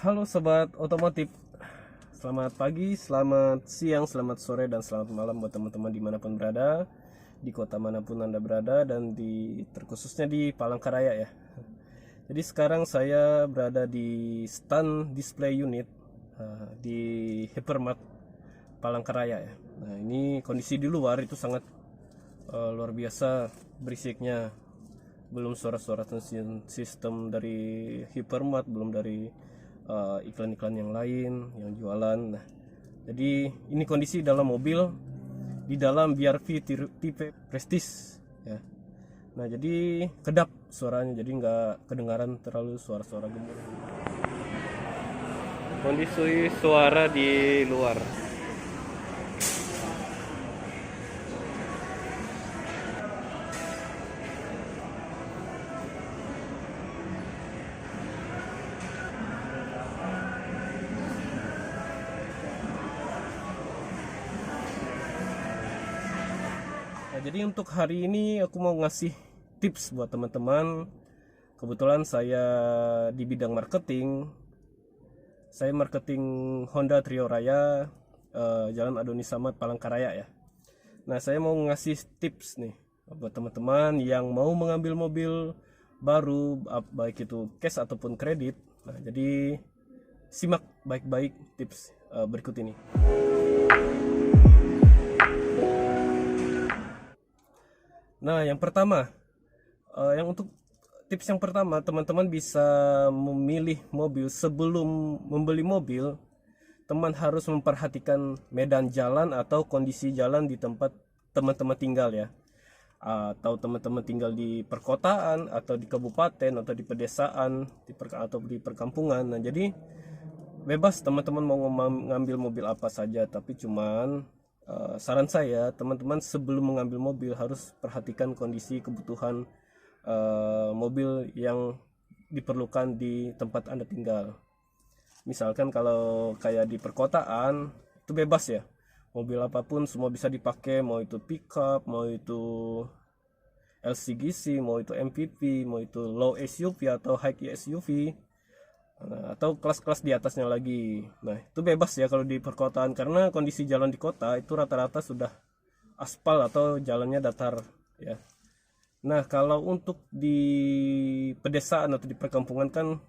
Halo sobat otomotif, selamat pagi, selamat siang, selamat sore, dan selamat malam buat teman-teman dimanapun berada, di kota manapun Anda berada, dan terkhususnya di Palangkaraya ya. Jadi sekarang saya berada di stand display unit di Hypermart Palangkaraya ya. Nah ini kondisi di luar itu sangat luar biasa berisiknya. Belum suara-suara sistem dari Hypermart, belum dari iklan-iklan yang lain yang jualan. Nah, jadi ini kondisi dalam mobil di dalam BRV tipe Prestige ya. Nah, jadi kedap suaranya, jadi nggak kedengaran terlalu suara-suara gemuruh. Kondisi suara di luar. Nah, jadi untuk hari ini aku mau ngasih tips buat teman-teman. Kebetulan saya di bidang marketing. Saya marketing Honda Trio Raya, Jalan Adoni Samad Palangkaraya ya. Nah, saya mau ngasih tips nih buat teman-teman yang mau mengambil mobil baru, baik itu cash ataupun kredit. Nah, jadi simak baik-baik tips berikut ini. Nah, yang pertama, untuk tips yang pertama, teman-teman bisa memilih mobil sebelum membeli mobil. Teman harus memperhatikan medan jalan atau kondisi jalan di tempat teman-teman tinggal ya. Atau teman-teman tinggal di perkotaan atau di kabupaten atau di pedesaan, atau di perkampungan. Nah, jadi bebas teman-teman mau ngambil mobil apa saja, tapi cuman saran saya, teman-teman sebelum mengambil mobil harus perhatikan kondisi kebutuhan mobil yang diperlukan di tempat Anda tinggal. Misalkan kalau kayak di perkotaan itu bebas ya, mobil apapun semua bisa dipakai, mau itu pickup, mau itu LCGC, mau itu MPV, mau itu low SUV atau high SUV, atau kelas-kelas di atasnya lagi. Nah, itu bebas ya kalau di perkotaan, karena kondisi jalan di kota itu rata-rata sudah aspal atau jalannya datar ya. Nah, kalau untuk di pedesaan atau di perkampungan kan,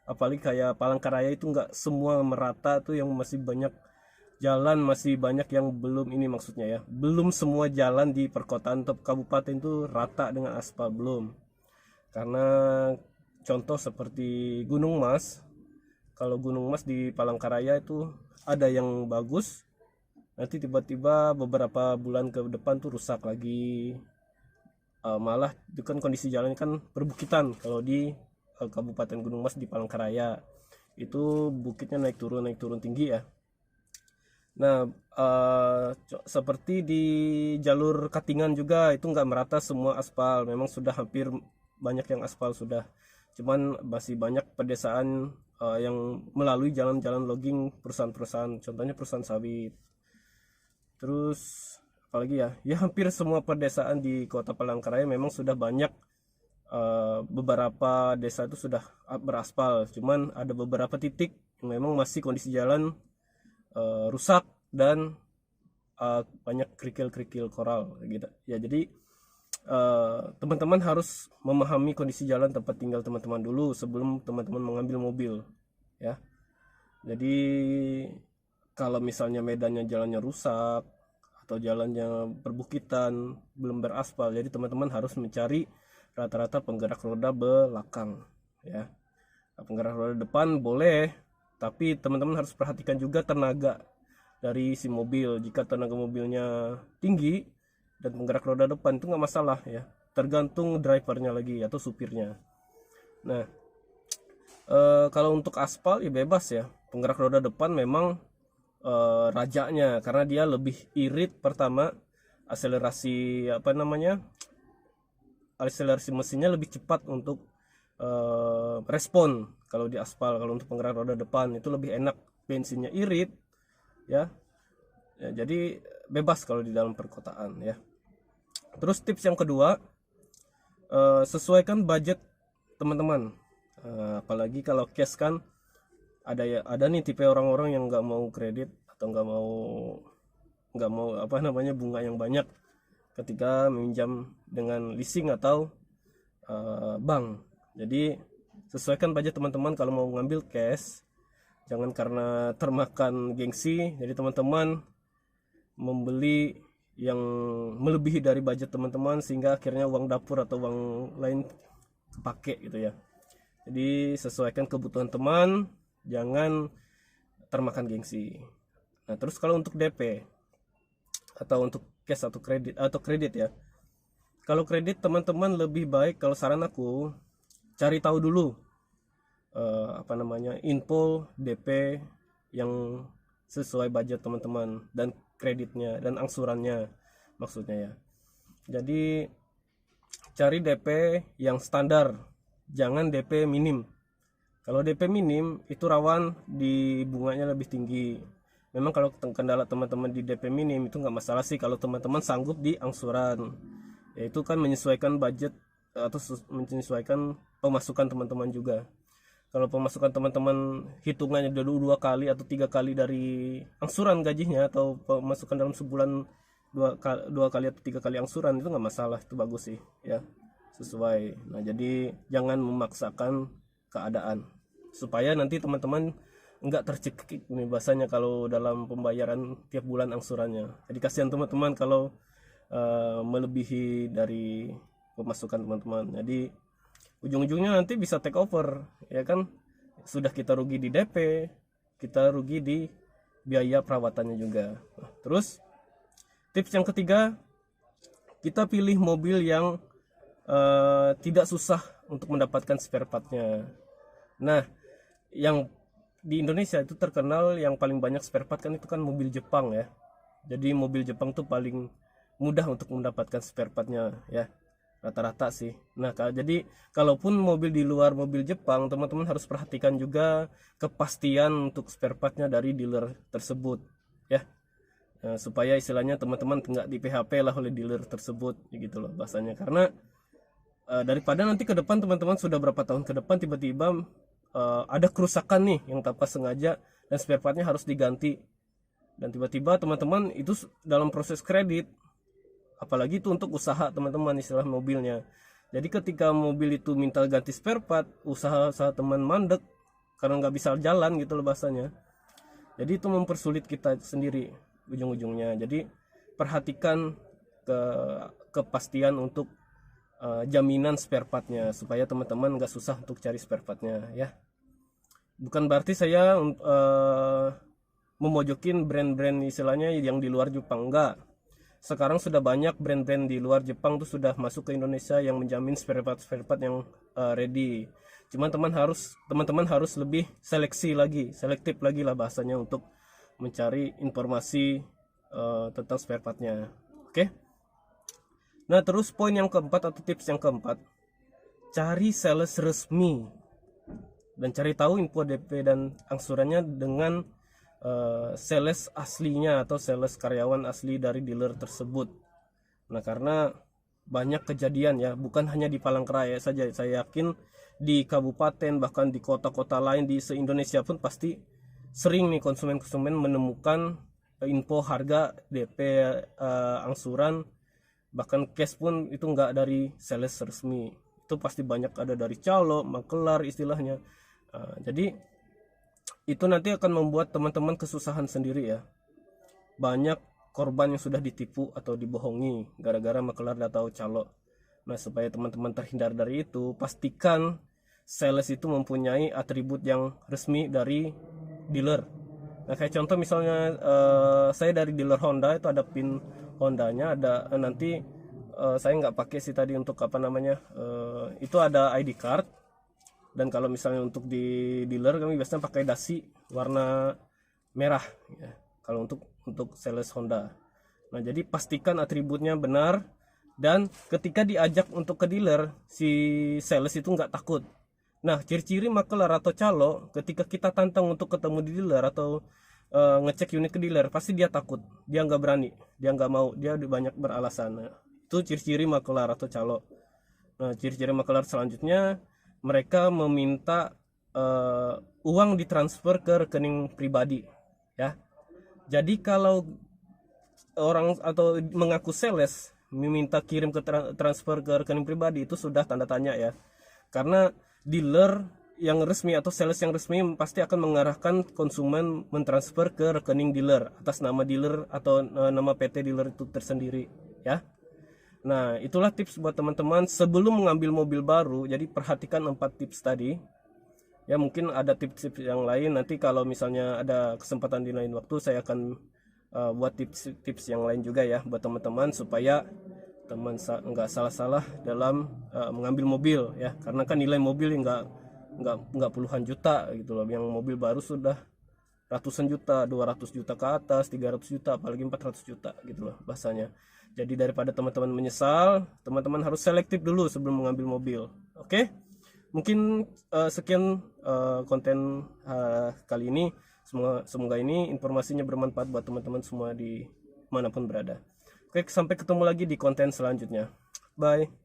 apalagi kayak Palangkaraya itu nggak semua merata tuh, yang masih banyak jalan, masih banyak yang belum, ini maksudnya ya, belum semua jalan di perkotaan atau kabupaten itu rata dengan aspal, belum. Karena contoh seperti Gunung Mas, kalau Gunung Mas di Palangkaraya itu ada yang bagus, nanti tiba-tiba beberapa bulan ke depan tuh rusak lagi. Malah itu kan kondisi jalannya kan perbukitan. Kalau di Kabupaten Gunung Mas di Palangkaraya itu bukitnya naik turun tinggi ya. Nah, seperti di jalur Katingan juga itu nggak merata semua aspal. Memang sudah hampir banyak yang aspal sudah, cuman masih banyak pedesaan yang melalui jalan-jalan logging perusahaan-perusahaan, contohnya perusahaan sawit. Terus apalagi ya, ya hampir semua pedesaan di kota Palangkaraya memang sudah banyak, beberapa desa itu sudah beraspal, cuman ada beberapa titik yang memang masih kondisi jalan rusak dan banyak kerikil-kerikil koral gitu ya. Jadi teman-teman harus memahami kondisi jalan tempat tinggal teman-teman dulu sebelum teman-teman mengambil mobil ya. Jadi kalau misalnya medannya, jalannya rusak atau jalannya perbukitan belum beraspal, jadi teman-teman harus mencari rata-rata penggerak roda belakang ya. Penggerak roda depan boleh, tapi teman-teman harus perhatikan juga tenaga dari si mobil. Jika tenaga mobilnya tinggi dan penggerak roda depan itu nggak masalah ya, tergantung drivernya lagi atau supirnya. Nah, kalau untuk aspal ya bebas ya, penggerak roda depan memang rajanya, karena dia lebih irit. Pertama, akselerasi akselerasi mesinnya lebih cepat untuk respon kalau di aspal. Kalau untuk penggerak roda depan itu lebih enak, bensinnya irit ya. Jadi bebas kalau di dalam perkotaan ya. Terus tips yang kedua, sesuaikan budget teman-teman. Apalagi kalau cash kan ada nih tipe orang-orang yang nggak mau kredit atau nggak mau apa namanya bunga yang banyak ketika meminjam dengan leasing atau bank. Jadi sesuaikan budget teman-teman kalau mau ngambil cash, jangan karena termakan gengsi jadi teman-teman membeli yang melebihi dari budget teman-teman sehingga akhirnya uang dapur atau uang lain kepake gitu ya. Jadi sesuaikan kebutuhan teman, jangan termakan gengsi. Nah terus kalau untuk DP atau untuk cash atau kredit ya, kalau kredit teman-teman lebih baik, kalau saran aku cari tahu dulu apa namanya info DP yang sesuai budget teman-teman dan kreditnya dan angsurannya maksudnya ya. Jadi cari DP yang standar, jangan DP minim. Kalau DP minim itu rawan di bunganya lebih tinggi. Memang kalau kendala teman-teman di DP minim itu nggak masalah sih kalau teman-teman sanggup di angsuran. Yaitu kan menyesuaikan budget atau menyesuaikan pemasukan teman-teman juga. Kalau pemasukan teman-teman hitungannya dua kali atau 3 kali dari angsuran gajinya atau pemasukan dalam sebulan dua kali atau 3 kali angsuran itu nggak masalah, itu bagus sih ya, sesuai. Nah jadi jangan memaksakan keadaan supaya nanti teman-teman nggak tercekik nih bahasanya kalau dalam pembayaran tiap bulan angsurannya. Jadi kasihan teman-teman kalau melebihi dari pemasukan teman-teman. Jadi ujung-ujungnya nanti bisa take over ya kan, sudah kita rugi di DP, kita rugi di biaya perawatannya juga. Nah, terus tips yang ketiga, kita pilih mobil yang tidak susah untuk mendapatkan spare partnya. Nah yang di Indonesia itu terkenal yang paling banyak spare part kan itu kan mobil Jepang ya. Jadi mobil Jepang tuh paling mudah untuk mendapatkan spare partnya ya, rata-rata sih. Nah jadi kalaupun mobil di luar mobil Jepang, teman-teman harus perhatikan juga kepastian untuk spare partnya dari dealer tersebut ya. Nah, supaya istilahnya teman-teman nggak di PHP lah oleh dealer tersebut gitu loh bahasanya. Karena daripada nanti ke depan teman-teman sudah berapa tahun ke depan tiba-tiba ada kerusakan nih yang tanpa sengaja dan spare partnya harus diganti, dan tiba-tiba teman-teman itu dalam proses kredit, apalagi itu untuk usaha teman-teman istilah mobilnya. Jadi ketika mobil itu minta ganti spare part, usaha teman mandek karena nggak bisa jalan gitu loh bahasanya. Jadi itu mempersulit kita sendiri ujung-ujungnya. Jadi perhatikan kepastian untuk jaminan spare partnya supaya teman-teman nggak susah untuk cari spare partnya ya. Bukan berarti saya memojokin brand-brand istilahnya yang di luar Jepang, enggak. Sekarang sudah banyak brand-brand di luar Jepang tuh sudah masuk ke Indonesia yang menjamin spare part yang ready. Cuman teman-teman harus lebih selektif lagi lah bahasanya untuk mencari informasi tentang spare partnya. Oke? Nah terus poin yang keempat atau tips yang keempat, cari sales resmi dan cari tahu info DP dan angsurannya dengan sales aslinya atau sales karyawan asli dari dealer tersebut. Nah karena banyak kejadian ya, bukan hanya di Palangkaraya saja, saya yakin di kabupaten bahkan di kota-kota lain di se-Indonesia pun pasti sering nih konsumen-konsumen menemukan info harga DP, angsuran, bahkan cash pun itu nggak dari sales resmi, itu pasti banyak ada dari calo, makelar istilahnya. Jadi itu nanti akan membuat teman-teman kesusahan sendiri ya. Banyak korban yang sudah ditipu atau dibohongi gara-gara makelar atau calo. Nah supaya teman-teman terhindar dari itu, pastikan sales itu mempunyai atribut yang resmi dari dealer. Nah kayak contoh misalnya saya dari dealer Honda, itu ada pin Hondanya, ada nanti saya nggak pakai sih tadi untuk apa namanya, itu ada ID card. Dan kalau misalnya untuk di dealer kami biasanya pakai dasi warna merah ya, kalau untuk sales Honda. Nah jadi pastikan atributnya benar, dan ketika diajak untuk ke dealer si sales itu nggak takut. Nah ciri-ciri makelar atau calo ketika kita tantang untuk ketemu di dealer atau ngecek unit ke dealer, pasti dia takut, dia nggak berani, dia nggak mau, dia banyak beralasan. Nah, itu ciri-ciri makelar atau calo. Nah ciri-ciri makelar selanjutnya, mereka meminta uang ditransfer ke rekening pribadi ya. Jadi kalau orang atau mengaku sales meminta kirim ke transfer ke rekening pribadi, itu sudah tanda tanya ya. Karena dealer yang resmi atau sales yang resmi pasti akan mengarahkan konsumen mentransfer ke rekening dealer atas nama dealer atau nama PT dealer itu tersendiri ya. Nah, itulah tips buat teman-teman sebelum mengambil mobil baru. Jadi perhatikan 4 tips tadi. Ya, mungkin ada tips-tips yang lain nanti kalau misalnya ada kesempatan di lain waktu saya akan buat tips-tips yang lain juga ya buat teman-teman supaya teman nggak salah-salah dalam mengambil mobil ya. Karena kan nilai mobil nggak puluhan juta gitu loh. Yang mobil baru sudah ratusan juta, 200 juta ke atas, 300 juta, apalagi 400 juta gitu loh bahasanya. Jadi daripada teman-teman menyesal, teman-teman harus selektif dulu sebelum mengambil mobil. Oke? Mungkin sekian konten kali ini. Semoga ini informasinya bermanfaat buat teman-teman semua di manapun berada. Oke, sampai ketemu lagi di konten selanjutnya. Bye.